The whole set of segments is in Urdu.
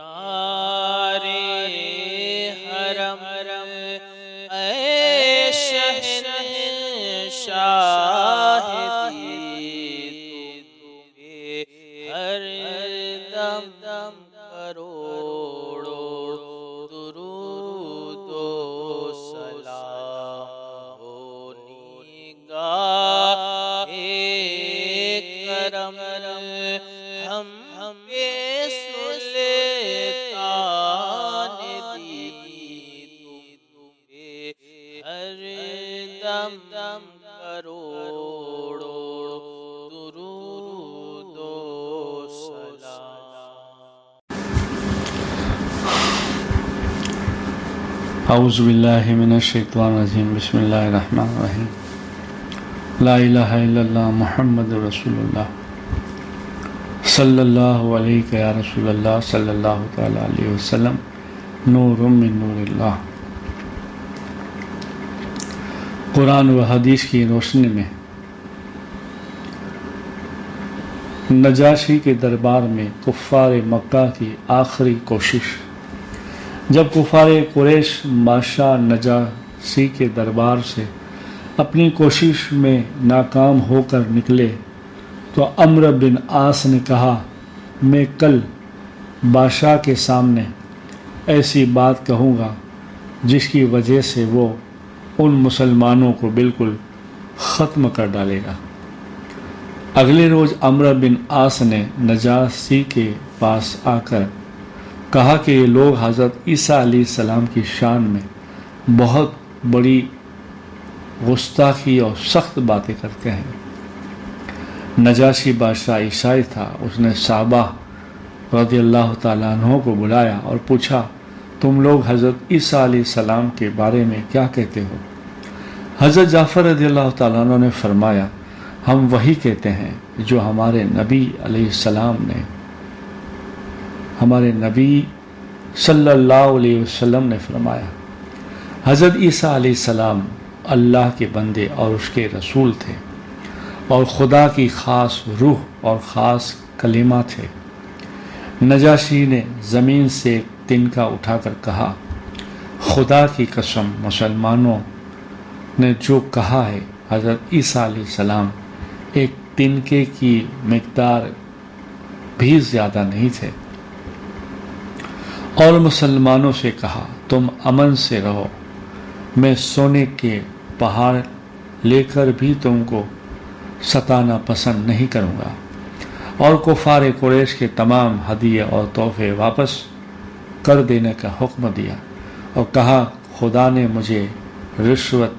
تاجدار حرم اے شہنشاہ ہر دم دم کروڑوں درود و سلام ہو نگاہ کرم ہم کے سلطان دی تمہیں ہر دم دم کروڑوں درود و سلام۔ اعوذ باللہ من الشیطان الرجیم، بسم اللہ الرحمن الرحیم، لا الہ الا اللہ محمد رسول اللہ، صلی اللہ علیہ یا رسول اللہ، صلی اللہ تعالی علیہ وسلم، نور من نور اللہ۔ قرآن و حدیث کی روشنی میں نجاشی کے دربار میں کفار مکہ کی آخری کوشش۔ جب کفار قریش بادشاہ نجاشی کے دربار سے اپنی کوشش میں ناکام ہو کر نکلے تو عمرو بن عاص نے کہا، میں کل بادشاہ کے سامنے ایسی بات کہوں گا جس کی وجہ سے وہ ان مسلمانوں کو بالکل ختم کر ڈالے گا۔ اگلے روز عمرو بن عاص نے نجاشی کے پاس آ کر کہا کہ یہ لوگ حضرت عیسیٰ علیہ السلام کی شان میں بہت بڑی گستاخی اور سخت باتیں کرتے ہیں۔ نجاشی بادشاہ عیسائی تھا، اس نے صحابہ رضی اللہ تعالیٰ عنہ کو بلایا اور پوچھا، تم لوگ حضرت عیسیٰ علیہ السلام کے بارے میں کیا کہتے ہو؟ حضرت جعفر رضی اللہ تعالیٰ عنہ نے فرمایا، ہم وہی کہتے ہیں جو ہمارے نبی علیہ السلام نے، ہمارے نبی صلی اللہ علیہ وسلم نے فرمایا۔ حضرت عیسیٰ علیہ السلام اللہ کے بندے اور اس کے رسول تھے اور خدا کی خاص روح اور خاص کلمہ تھے۔ نجاشی نے زمین سے ایک تنکا اٹھا کر کہا، خدا کی قسم مسلمانوں نے جو کہا ہے، حضرت عیسیٰ علیہ السلام ایک تنکے کی مقدار بھی زیادہ نہیں تھے۔ اور مسلمانوں سے کہا، تم امن سے رہو، میں سونے کے پہاڑ لے کر بھی تم کو ستانا پسند نہیں کروں گا۔ اور کفار قریش کے تمام ہدیے اور تحفے واپس کر دینے کا حکم دیا اور کہا، خدا نے مجھے رشوت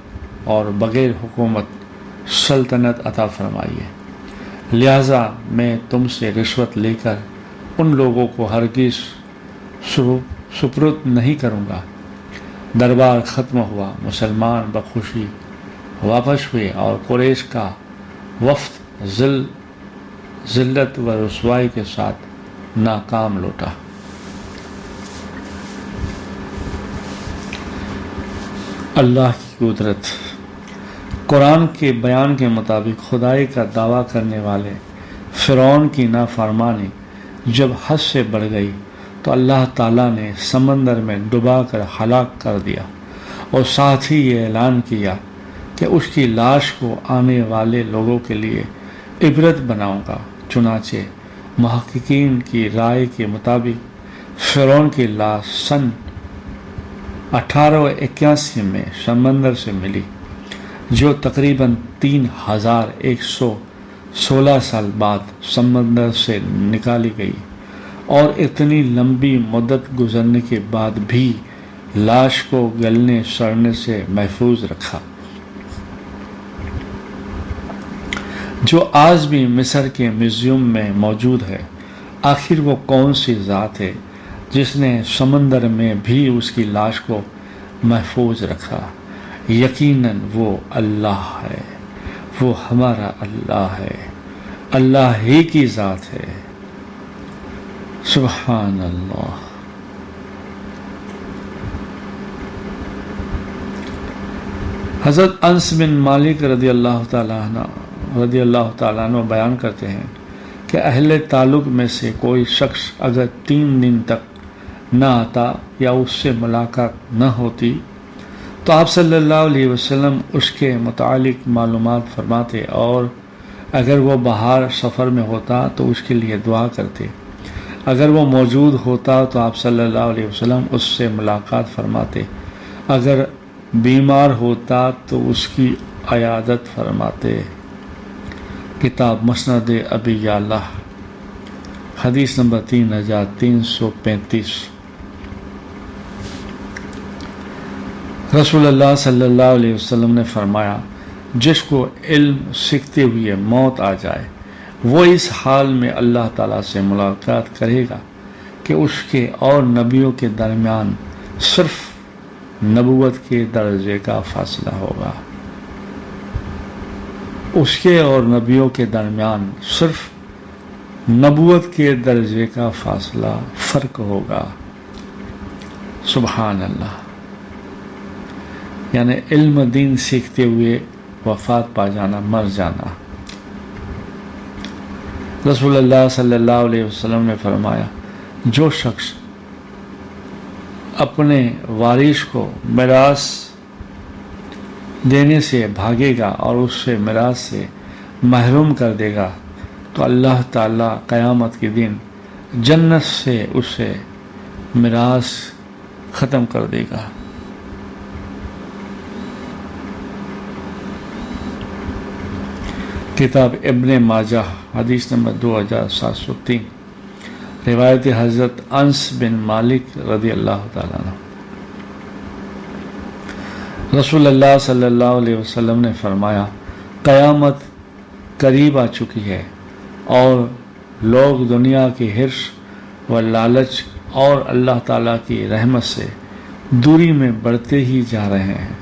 اور بغیر حکومت سلطنت عطا فرمائی ہے، لہذا میں تم سے رشوت لے کر ان لوگوں کو ہرگز سپرد نہیں کروں گا۔ دربار ختم ہوا، مسلمان بخوشی واپس ہوئے اور قریش کا وفد ذلت و رسوائی کے ساتھ ناکام لوٹا۔ اللہ کی قدرت۔ قرآن کے بیان کے مطابق خدائی کا دعویٰ کرنے والے فرعون کی نافرمانی جب حد سے بڑھ گئی تو اللہ تعالیٰ نے سمندر میں ڈبا کر ہلاک کر دیا اور ساتھ ہی یہ اعلان کیا کہ اس کی لاش کو آنے والے لوگوں کے لیے عبرت بناؤں گا۔ چنانچہ محققین کی رائے کے مطابق فرعون کی لاش سن 1881 میں سمندر سے ملی، جو تقریباً 3116 سال بعد سمندر سے نکالی گئی اور اتنی لمبی مدت گزرنے کے بعد بھی لاش کو گلنے سڑنے سے محفوظ رکھا، جو آج بھی مصر کے میوزیم میں موجود ہے۔ آخر وہ کون سی ذات ہے جس نے سمندر میں بھی اس کی لاش کو محفوظ رکھا؟ یقیناً وہ اللہ ہے، وہ ہمارا اللہ ہے، اللہ ہی کی ذات ہے۔ سبحان اللہ۔ حضرت انس بن مالک رضی اللہ تعالیٰ عنہ بیان کرتے ہیں کہ اہل تعلق میں سے کوئی شخص اگر 3 دن تک نہ آتا یا اس سے ملاقات نہ ہوتی تو آپ صلی اللہ علیہ وسلم اس کے متعلق معلومات فرماتے، اور اگر وہ باہر سفر میں ہوتا تو اس کے لیے دعا کرتے، اگر وہ موجود ہوتا تو آپ صلی اللہ علیہ وسلم اس سے ملاقات فرماتے، اگر بیمار ہوتا تو اس کی عیادت فرماتے۔ کتاب مسند ابی یعلا، حدیث نمبر 3335۔ رسول اللہ صلی اللہ علیہ وسلم نے فرمایا، جس کو علم سیکھتے ہوئے موت آ جائے وہ اس حال میں اللہ تعالیٰ سے ملاقات کرے گا کہ اس کے اور نبیوں کے درمیان صرف نبوت کے درجے کا فاصلہ ہوگا۔ اس کے اور نبیوں کے درمیان صرف نبوت کے درجے کا فاصلہ فرق ہوگا۔ سبحان اللہ، یعنی علم دین سیکھتے ہوئے وفات پا جانا، مر جانا۔ رسول اللہ صلی اللہ علیہ وسلم نے فرمایا، جو شخص اپنے وارث کو میراث دینے سے بھاگے گا اور اس سے میراث سے محروم کر دے گا تو اللہ تعالیٰ قیامت کے دن جنت سے اسے میراث ختم کر دے گا۔ کتاب ابن ماجہ، حدیث نمبر 2703، روایت حضرت انس بن مالک رضی اللہ تعالیٰ عنہ۔ رسول اللہ صلی اللہ علیہ وسلم نے فرمایا، قیامت قریب آ چکی ہے اور لوگ دنیا کی حرص و لالچ اور اللہ تعالیٰ کی رحمت سے دوری میں بڑھتے ہی جا رہے ہیں۔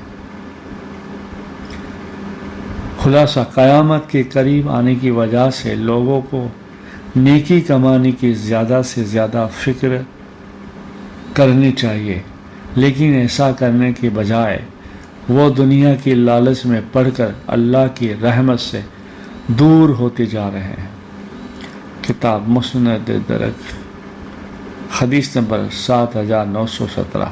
خلاصہ، قیامت کے قریب آنے کی وجہ سے لوگوں کو نیکی کمانے کی زیادہ سے زیادہ فکر کرنی چاہیے، لیکن ایسا کرنے کے بجائے وہ دنیا کی لالچ میں پڑ کر اللہ کی رحمت سے دور ہوتے جا رہے ہیں۔ کتاب مسند درک، حدیث نمبر 7917،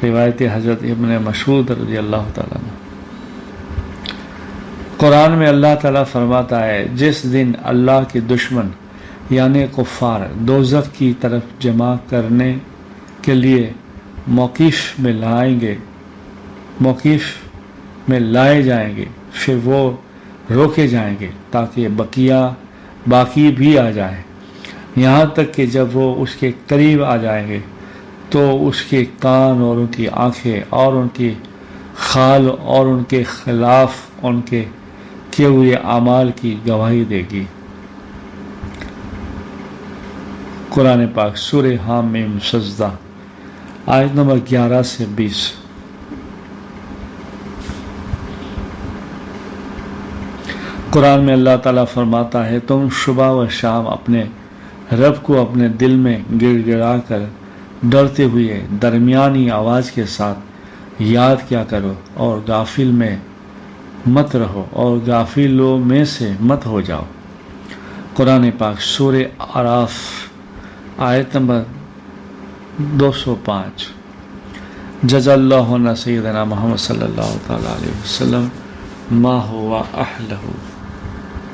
روایت حضرت ابن مسعود رضی اللہ تعالیٰ عنہ۔ قرآن میں اللہ تعالیٰ فرماتا ہے، جس دن اللہ کے دشمن یعنی کفار دوزخ کی طرف جمع کرنے کے لیے موقف میں لائے جائیں گے، پھر وہ روکے جائیں گے تاکہ باقی بھی آ جائیں، یہاں تک کہ جب وہ اس کے قریب آ جائیں گے تو اس کے کان اور ان کی آنکھیں اور ان کی خال اور ان کے خلاف ان کے کیے ہوئے اعمال کی گواہی دے گی۔ قرآن پاک سورہ حامیم سجدہ، آیت نمبر 11 سے 20۔ قرآن میں اللہ تعالیٰ فرماتا ہے، تم صبح و شام اپنے رب کو اپنے دل میں گڑ گڑا کر ڈرتے ہوئے درمیانی آواز کے ساتھ یاد کیا کرو اور غافل میں مت رہو اور غافلوں میں سے مت ہو جاؤ۔ قرآن پاک سورہ اعراف، آیت نمبر 205۔ جزا اللہ سیدنا محمد صلی اللہ تعالی علیہ وسلم ما ہوا اہلہ۔